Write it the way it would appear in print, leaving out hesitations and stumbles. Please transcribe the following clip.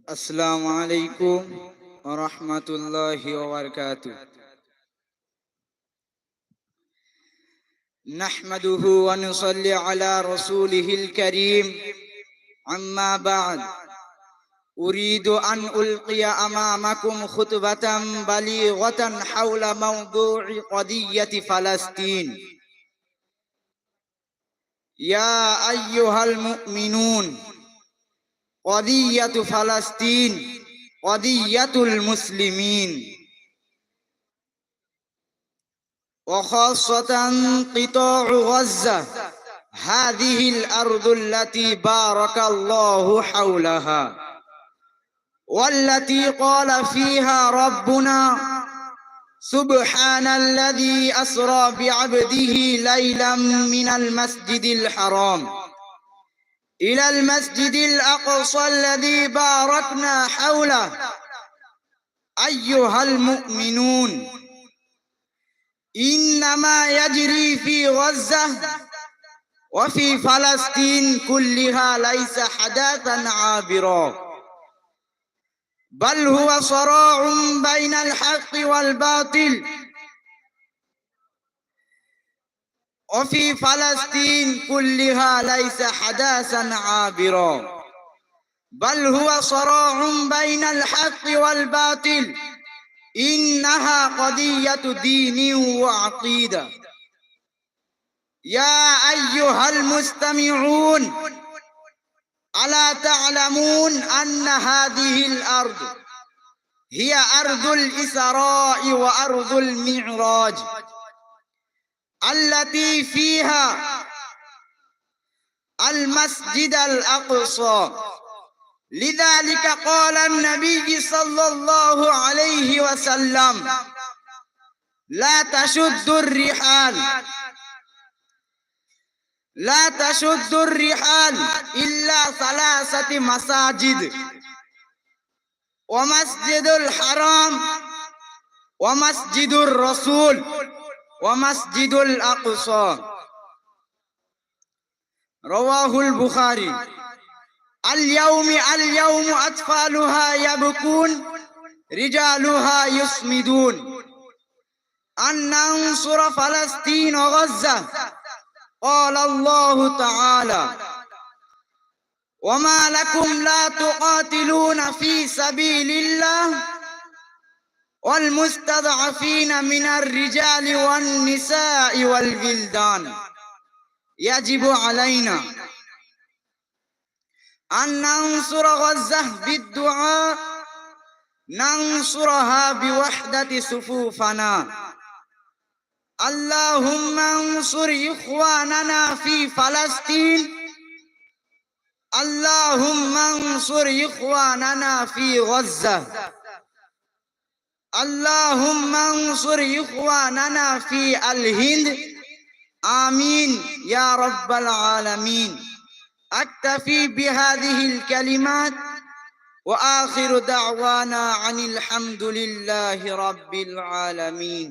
আসসালামু আলাইকুম ওয়া রাহমাতুল্লাহি ওয়া বারাকাতুহু। নাহমাদুহু ওয়া নুসাল্লি আলা রাসূলিহিল কারীম। আম্মা বা'দ। উরিদু আন উলকিয়া আমামাকুম খুতবাতাম বালিগাতান হাওলা মাওদু'i কদিয়্যাতি ফালাস্তিন। ইয়া আইয়ুহাল মুমিনুন, কদিয়্যাতু ফালাস্তিন কদিয়্যাতুল মুসলিমিন। وخاصة قطاع غزة، هذه الأرض التي بارك الله حولها، والتي قال فيها ربنا سبحان الذي أسرى بعبده ليلا من المسجد الحرام إلى المسجد الأقصى الذي باركنا حوله. أيها المؤمنون، إنما يجري في غزة وفي فلسطين كلها ليس حدثا عابرا، بل هو صراع بين الحق والباطل. وفي فلسطين كلها ليس حدثا عابرا، بل هو صراع بين الحق والباطل. إنها قضية دين وعقيدة. يا أيها المستمعون، ألا تعلمون أن هذه الأرض هي أرض الإسراء وأرض المعراج التي فيها المسجد الأقصى. لذلك قال النبي صلى الله عليه وسلم: لا تشد الرحال إلا ثلاثة مساجد: ومسجد الحرام، ومسجد الرسول، ومسجد الأقصى. رواه البخاري. اليوم أطفالها يبكون، رجالها يصمدون. أن ننصر فلسطين وغزة. قال الله تعالى: وما لكم لا تقاتلون في سبيل الله والمستضعفين من الرجال والنساء والولدان. يجب علينا أن ننصر غزة بالدعاء، ننصرها بوحدة صفوفنا. اللهم انصر إخواننا في فلسطين، اللهم انصر إخواننا في غزة، اللهم انصر إخواننا في الهند. آمين يا رب العالمين. أكتفي بهذه الكلمات، وآخر دعوانا عن الحمد لله رب العالمين.